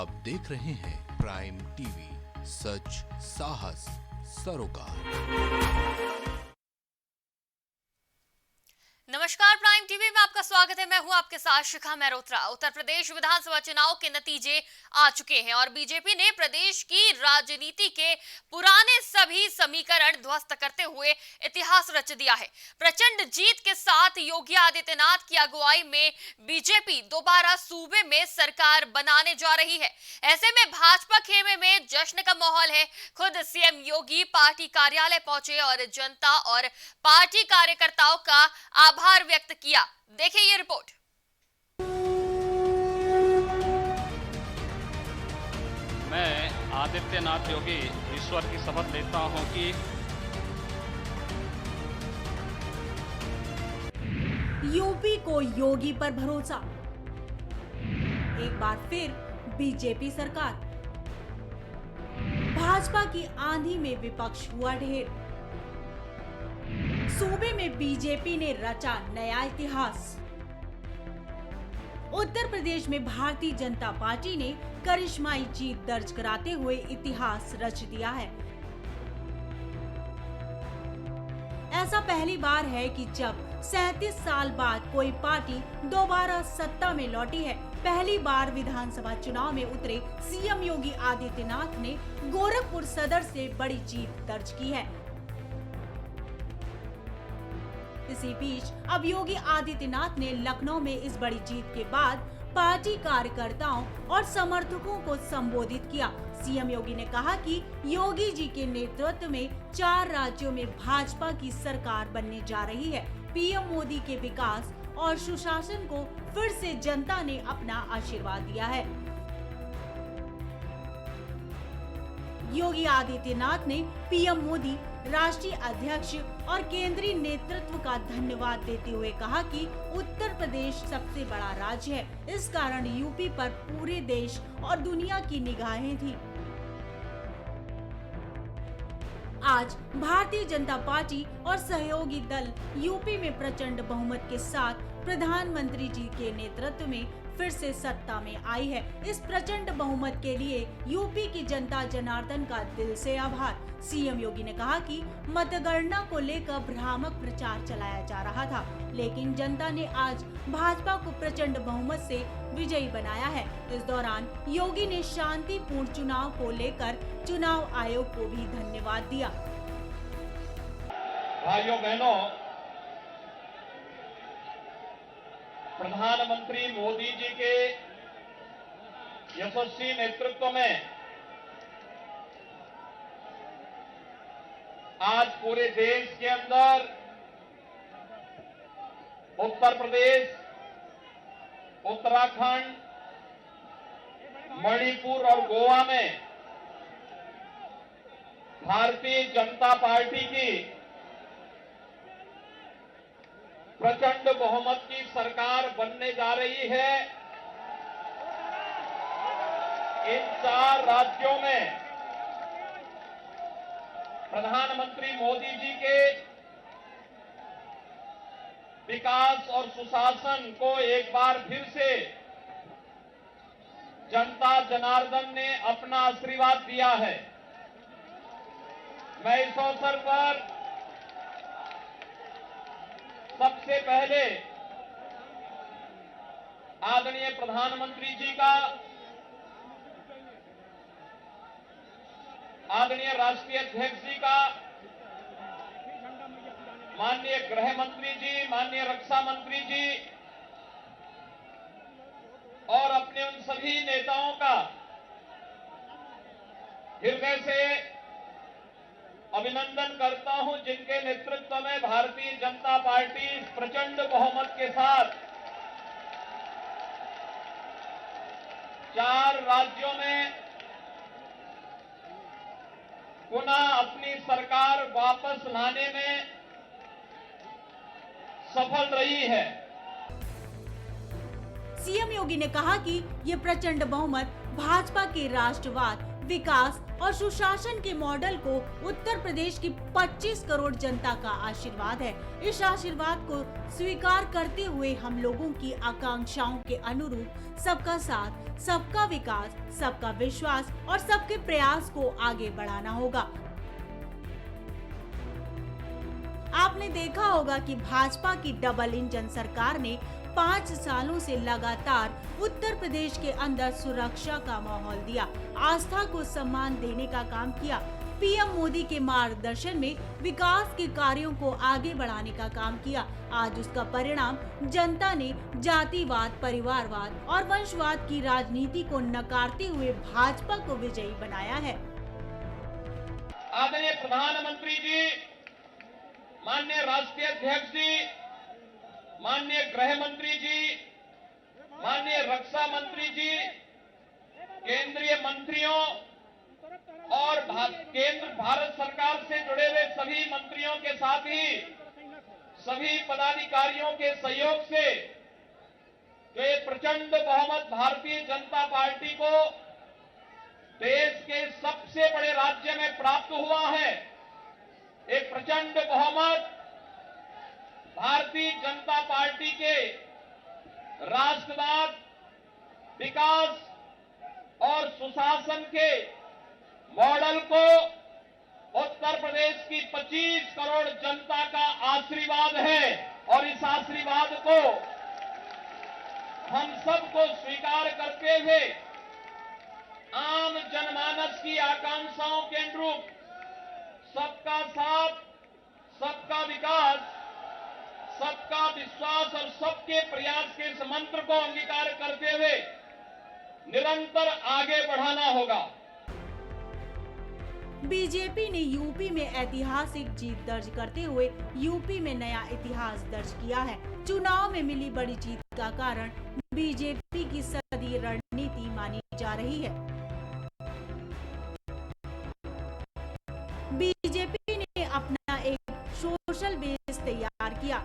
आप देख रहे हैं प्राइम टीवी, सच साहस सरोकार। नमस्कार, प्राइम टीवी में आपका स्वागत है। मैं हूं आपके साथ शिखा मेहरोत्रा। उत्तर प्रदेश विधानसभा चुनाव के नतीजे आ चुके हैं और बीजेपी ने प्रदेश की राजनीति के पुराने सभी समीकरण ध्वस्त करते हुए इतिहास रच दिया है। प्रचंड जीत के साथ योगी आदित्यनाथ की अगुवाई में बीजेपी दोबारा सूबे में सरकार बनाने जा रही है। ऐसे में भाजपा खेमे में जश्न का माहौल है। खुद सीएम योगी पार्टी कार्यालय पहुंचे और जनता और पार्टी कार्यकर्ताओं का आभार व्यक्त किया। देखिए ये रिपोर्ट। मैं आदित्यनाथ योगी ईश्वर की शपथ लेता हूं कि यूपी को योगी पर भरोसा, एक बार फिर बीजेपी सरकार, भाजपा की आंधी में विपक्ष हुआ ढेर, सूबे में बीजेपी ने रचा नया इतिहास। उत्तर प्रदेश में भारतीय जनता पार्टी ने करिश्माई जीत दर्ज कराते हुए इतिहास रच दिया है। ऐसा पहली बार है कि जब 37 साल बाद कोई पार्टी दोबारा सत्ता में लौटी है। पहली बार विधानसभा चुनाव में उतरे सीएम योगी आदित्यनाथ ने गोरखपुर सदर से बड़ी जीत दर्ज की है। इसी बीच अब योगी आदित्यनाथ ने लखनऊ में इस बड़ी जीत के बाद पार्टी कार्यकर्ताओं और समर्थकों को संबोधित किया। सीएम योगी ने कहा कि योगी जी के नेतृत्व में 4 राज्यों में भाजपा की सरकार बनने जा रही है। पीएम मोदी के विकास और सुशासन को फिर से जनता ने अपना आशीर्वाद दिया है। योगी आदित्यनाथ ने पीएम मोदी, राष्ट्रीय अध्यक्ष और केंद्रीय नेतृत्व का धन्यवाद देते हुए कहा कि उत्तर प्रदेश सबसे बड़ा राज्य है, इस कारण यूपी पर पूरे देश और दुनिया की निगाहें थी। आज भारतीय जनता पार्टी और सहयोगी दल यूपी में प्रचंड बहुमत के साथ प्रधानमंत्री जी के नेतृत्व में फिर से सत्ता में आई है। इस प्रचंड बहुमत के लिए यूपी की जनता जनार्दन का दिल से आभार। सीएम योगी ने कहा कि मतगणना को लेकर भ्रामक प्रचार चलाया जा रहा था, लेकिन जनता ने आज भाजपा को प्रचंड बहुमत से विजयी बनाया है। इस दौरान योगी ने शांतिपूर्ण चुनाव को लेकर चुनाव आयोग को भी धन्यवाद दिया। भाइयों बहनों, प्रधानमंत्री मोदी जी के यशस्वी नेतृत्व में आज पूरे देश के अंदर उत्तर प्रदेश, उत्तराखंड, मणिपुर और गोवा में भारतीय जनता पार्टी की प्रचंड बहुमत की सरकार बनने जा रही है। इन 4 राज्यों में प्रधानमंत्री मोदी जी के विकास और सुशासन को एक बार फिर से जनता जनार्दन ने अपना आशीर्वाद दिया है। मैं इस अवसर पर सबसे पहले आदरणीय प्रधानमंत्री जी का, आदरणीय राष्ट्रीय अध्यक्ष जी का, माननीय गृह मंत्री जी, माननीय रक्षा मंत्री जी और अपने उन सभी नेताओं का हृदय से अभिनंदन करता हूं, जिनके नेतृत्व में भारतीय जनता पार्टी प्रचंड बहुमत के साथ 4 राज्यों में पुनः अपनी सरकार वापस लाने में सफल रही है। सीएम योगी ने कहा कि ये प्रचंड बहुमत भाजपा के राष्ट्रवाद, विकास और सुशासन के मॉडल को उत्तर प्रदेश की 25 करोड़ जनता का आशीर्वाद है। इस आशीर्वाद को स्वीकार करते हुए हम लोगों की आकांक्षाओं के अनुरूप सबका साथ, सबका विकास, सबका विश्वास और सबके प्रयास को आगे बढ़ाना होगा। आपने देखा होगा कि भाजपा की डबल इंजन सरकार ने 5 सालों से लगातार उत्तर प्रदेश के अंदर सुरक्षा का माहौल दिया, आस्था को सम्मान देने का काम किया। पीएम मोदी के मार्गदर्शन में विकास के कार्यों को आगे बढ़ाने का काम किया। आज उसका परिणाम जनता ने जातिवाद, परिवारवाद और वंशवाद की राजनीति को नकारते हुए भाजपा को विजयी बनाया है। आदरणीय प्रधानमंत्री जी, माननीय राष्ट्रीय अध्यक्ष जी, माननीय गृह मंत्री जी, माननीय रक्षा मंत्री जी, केंद्रीय मंत्रियों और केंद्र भारत सरकार से जुड़े हुए सभी मंत्रियों के साथ ही सभी पदाधिकारियों के सहयोग से जो ये प्रचंड बहुमत भारतीय जनता पार्टी को देश के सबसे बड़े राज्य में प्राप्त हुआ है, एक प्रचंड बहुमत भारतीय जनता पार्टी के राष्ट्रवाद, विकास और सुशासन के मॉडल को उत्तर प्रदेश की 25 करोड़ जनता का आशीर्वाद है और इस आशीर्वाद को हम सबको स्वीकार करते हुए आम जनमानस की आकांक्षाओं के अनुरूप सबका साथ, सबका विकास, सबका विश्वास और सबके प्रयास के इस मंत्र को अंगीकार करते हुए निरंतर आगे बढ़ाना होगा। बीजेपी ने यूपी में ऐतिहासिक जीत दर्ज करते हुए यूपी में नया इतिहास दर्ज किया है। चुनाव में मिली बड़ी जीत का कारण बीजेपी की सदी रणनीति मानी जा रही है। बीजेपी ने अपना एक सोशल बेस तैयार किया,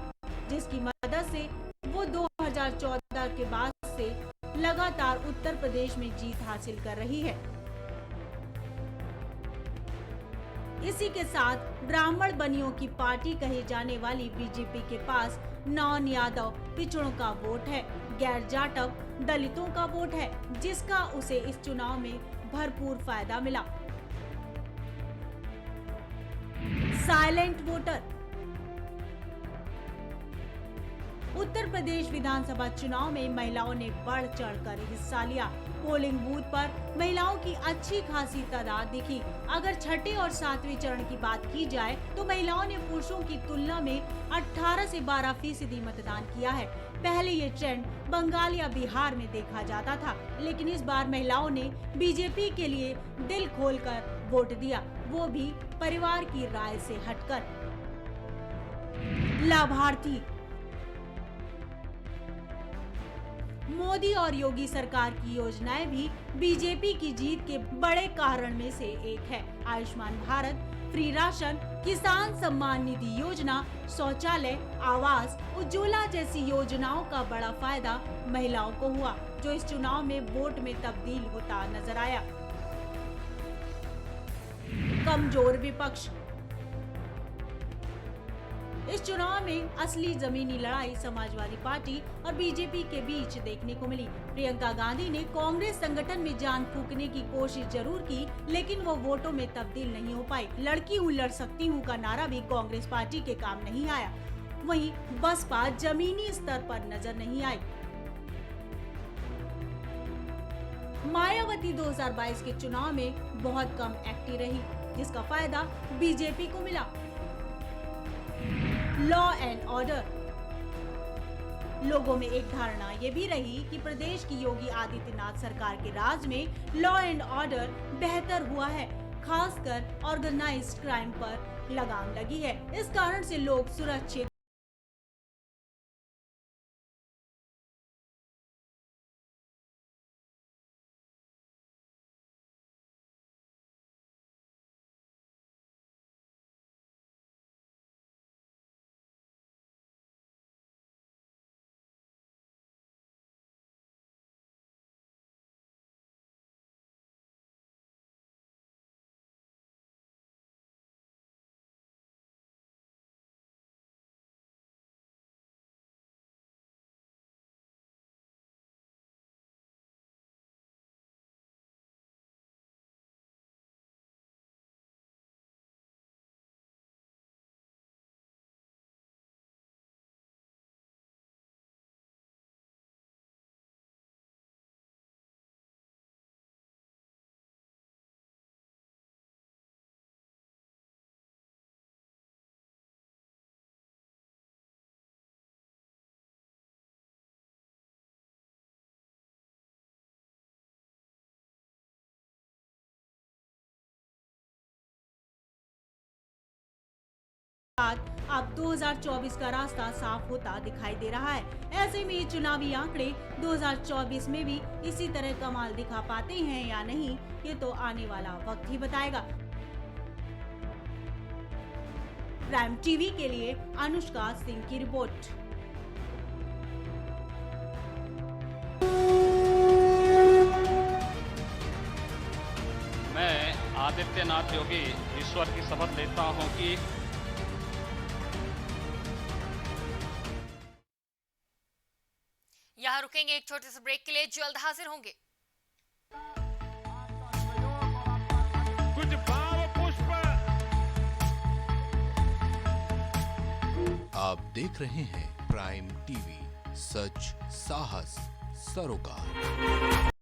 जिसकी मदद से वो 2014 के बाद से लगातार उत्तर प्रदेश में जीत हासिल कर रही है। इसी के साथ ब्राह्मण बनियों की पार्टी कहे जाने वाली बीजेपी के पास नॉन यादव पिछड़ों का वोट है, गैर जाटव दलितों का वोट है, जिसका उसे इस चुनाव में भरपूर फायदा मिला। Silent voter. उत्तर प्रदेश विधानसभा चुनाव में महिलाओं ने बढ़ चढ़कर हिस्सा लिया। पोलिंग बूथ पर महिलाओं की अच्छी खासी तादाद दिखी। अगर छठे और 7वें चरण की बात की जाए तो महिलाओं ने पुरुषों की तुलना में 18 से 12% मतदान किया है। पहले ये ट्रेंड बंगाल या बिहार में देखा जाता था, लेकिन इस बार महिलाओं ने बीजेपी के लिए दिल खोलकर वोट दिया, वो भी परिवार की राय से हटकर। लाभार्थी। मोदी और योगी सरकार की योजनाएं भी बीजेपी की जीत के बड़े कारण में से एक है। आयुष्मान भारत, फ्री राशन, किसान सम्मान निधि योजना, शौचालय, आवास, उज्ज्वला जैसी योजनाओं का बड़ा फायदा महिलाओं को हुआ, जो इस चुनाव में वोट में तब्दील होता नजर आया। कमजोर विपक्ष। इस चुनाव में असली जमीनी लड़ाई समाजवादी पार्टी और बीजेपी के बीच देखने को मिली। प्रियंका गांधी ने कांग्रेस संगठन में जान फूंकने की कोशिश जरूर की, लेकिन वो वोटों में तब्दील नहीं हो पाई। लड़की हूँ लड़ सकती हूँ का नारा भी कांग्रेस पार्टी के काम नहीं आया। वहीं बसपा जमीनी स्तर पर नजर नहीं आई। मायावती 2022 के चुनाव में बहुत कम एक्टिव रही, जिसका फायदा बीजेपी को मिला। Law and order. लोगों में एक धारणा ये भी रही कि प्रदेश की योगी आदित्यनाथ सरकार के राज में लॉ एंड ऑर्डर बेहतर हुआ है, खासकर ऑर्गेनाइज्ड क्राइम पर लगाम लगी है। इस कारण से लोग सुरक्षित अब 2024 का रास्ता साफ होता दिखाई दे रहा है। ऐसे में चुनावी आंकड़े 2024 में भी इसी तरह कमाल दिखा पाते हैं या नहीं, ये तो आने वाला वक्त ही बताएगा। प्राइम टीवी के लिए अनुष्का सिंह की रिपोर्ट। मैं आदित्यनाथ योगी ईश्वर की शपथ लेता हूं कि यहाँ रुकेंगे एक छोटे से ब्रेक के लिए, जल्द हाजिर होंगे। कुछ भाव पुष्प। आप देख रहे हैं प्राइम टीवी, सच साहस सरोकार।